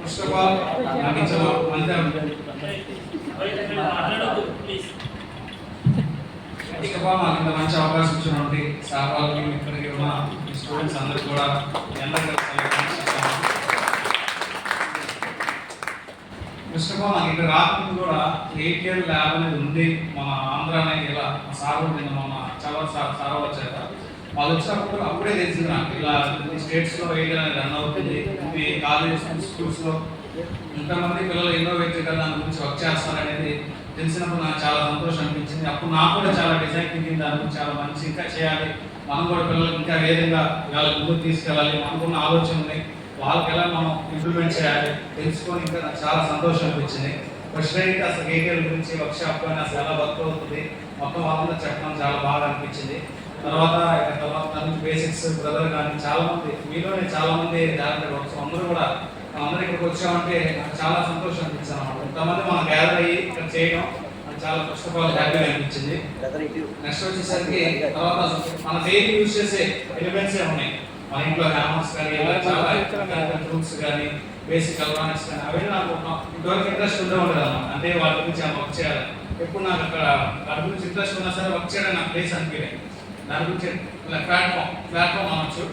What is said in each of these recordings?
First of all నాకు ఇచ్చిన ఇంత మంచి అవకాశం ఇచ్చినటువంటి సార్ వాళ్ళకి ఇక్కడికి ఉన్న స్టూడెంట్స్ అందరూ కూడా ఫస్ట్ ఆఫ్ ఆల్ నాకు ఇక్కడ రాకుండా కూడా ఏటీఎల్ ల్యాబ్ అనేది ఉంది మన ఆంధ్ర అనేది ఇలా సార్ ఉంటుంది మన చాలా సార్ వచ్చాక వాళ్ళు వచ్చినప్పుడు అప్పుడే తెలిసింది నాకు ఇలా స్టేట్స్లో ఏటీఎల్ అనేది రన్ అవుతుంది మీ కాలేజ్ స్కూల్స్లో ఇంతమంది పిల్లలు ఇన్నోవేటివ్గా దాని గురించి వర్క్ చేస్తారనేది తెలిసినప్పుడు నాకు చాలా సంతోషం అనిపించింది. అప్పుడు నాకు కూడా చాలా డిజైన్ థింకింగ్ దాని గురించి చాలా మంచి ఇంకా చేయాలి, మనం కూడా పిల్లలకు ఇంకా వేదంగా వాళ్ళ ముందుకు తీసుకెళ్ళాలి, మనకున్న ఆలోచన ఉన్నాయి వాళ్ళకి ఎలా మనం ఇంప్లిమెంట్ చేయాలి తెలుసుకొని ఇంకా నాకు చాలా సంతోషం అనిపించింది. ఫస్ట్ అయితే అసలు ఏటీఎల్ గురించి వర్క్ షాప్ కానీ అసలు ఎలా వర్క్ అవుతుంది మొత్తం వాళ్ళంతా చెప్పడం చాలా బాగా అనిపించింది. తర్వాత నుంచి బేసిక్స్ బ్రదర్ కానీ చాలా మంది మీలోనే చాలా మంది డైరెక్టర్ వర్క్స్ అందరూ కూడా అందరూ ఇక్కడికి వచ్చామంటే నాకు చాలా సంతోషం అనిపించింది అన్నమాట. ఇంతమంది మనం గ్యాదర్ అయ్యి ఇక్కడ చేయడం చాలా ఫస్ట్ ఆఫ్ ఆల్ హ్యాపీగా అనిపించింది. నెక్స్ట్ వచ్చేసరికి తర్వాత మన డైలీ యూజ్ చేసే ఎలిమెంట్సే ఉన్నాయి మన ఇంట్లో హ్యామర్స్ కానీ చాలా ఫ్రూట్స్ కానీ బేసిక్ ఎలక్ట్రానిక్స్ కానీ అవన్నీ నాకు ఇంతవరకు ఇంట్రెస్ట్ ఉండేది అన్నమాట. అంటే వాటి గురించి వర్క్ చేయాలి ఎప్పుడు నాకు అక్కడ వాటి గురించి ఇంట్రెస్ట్ ఉన్నా సరే వర్క్ చేయడానికి నాకు ప్లేస్ అనిపించలేదు. దాని గురించి ప్లాట్ఫామ్ అనొచ్చు,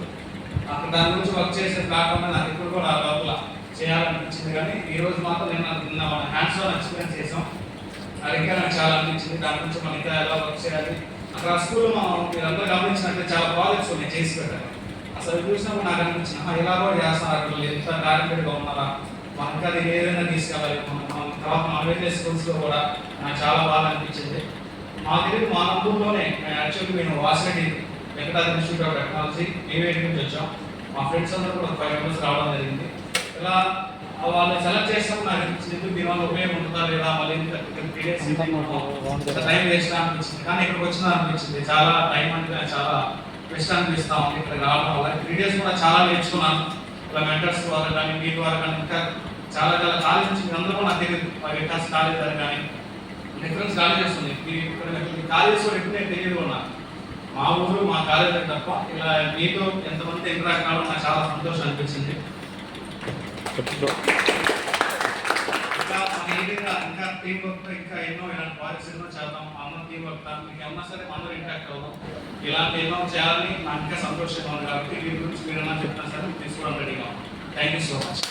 అక్కడ దాని గురించి వర్క్ చేసే ప్లాట్ఫామ్ నాకు ఇప్పుడు కూడా లోపల చేయాలనిపించింది. కానీ ఈ రోజు మాత్రం నిన్న మన హ్యాండ్స్ ఆన్ ఎక్స్పీరియన్స్ చేసాం, అది ఇంకా నాకు చాలా అనిపించింది. దాని గురించి మనం ఇంకా ఎలా వర్క్ చేయాలి అక్కడ స్కూల్లో మనం మీరందరూ గమనించినట్టే చాలా ప్రాజెక్ట్స్ ఉన్నాయి చేసి పెట్టారు. అసలు చూసినప్పుడు నాకు అనిపించింది ఇలా కూడా చేస్తున్నారు, అక్కడ ఎంత టాలెంటెడ్గా ఉన్నారా, మనకి అది ఏ విధంగా తీసుకెళ్ళాలి మనం తర్వాత మన వేరే స్కూల్స్లో కూడా నాకు చాలా బాగా అనిపించింది. మా తెలియదు మా నంబూరులోనే యాక్చువల్లీ మేము Vasireddy Venkatadri institute of technology ఏవేటి నుంచి వచ్చాం. మా ఫ్రెండ్స్ అందరూ కూడా 5 మెంబర్స్ రావడం జరిగింది. ఇలా వాళ్ళని సెలెక్ట్ చేసినప్పుడు నాకు అనిపించింది దీనివల్ల ఉపయోగం ఉంటుందా లేదా, మళ్ళీ టైం వేస్ట్ అనిపించింది. కానీ ఇక్కడికి వచ్చినా అనిపించింది చాలా టైం అంటే చాలా బెస్ట్ అనిపిస్తాం ఇక్కడ రావడం వల్ల. 3 డేస్ కూడా చాలా నేర్చుకున్నాను ఇలా మెంటర్స్ ద్వారా కానీ మీ ద్వారా కానీ ఇంకా చాలా చాలా కాలేజ్ నుంచి అందరూ కూడా నాకు తెలియదు వికాస్ కాలేజ్ అని కానీ డిఫరెన్స్ కాలేజెస్ ఉన్నాయి. కాలేజెస్ కూడా ఎప్పుడు నేను తెలియదు ఉన్నా మా ఊరు మా కాలేజ్ తప్ప ఇలా మీతో ఎంతమంది ఇంటరాక్ట్ కావడం నాకు చాలా సంతోషం అనిపించింది. ఇంకా టీం వర్క్ ఇంకా ఎన్నో ఇలాంటి ప్రాజెక్ట్స్ ఎన్నో చేద్దాం, అందరూ టీం వర్క్ మీకు ఏమన్నా సరే అందరూ ఇంటరాక్ట్ అవుదాం, ఇలాంటి ఎన్నో చేయాలని నాకు ఇంకా సంతోషంగా ఉంది. కాబట్టి దీని గురించి మీరు ఏమన్నా చెప్పినా సరే తీసుకోవడం రెడీగా. Thank you so much.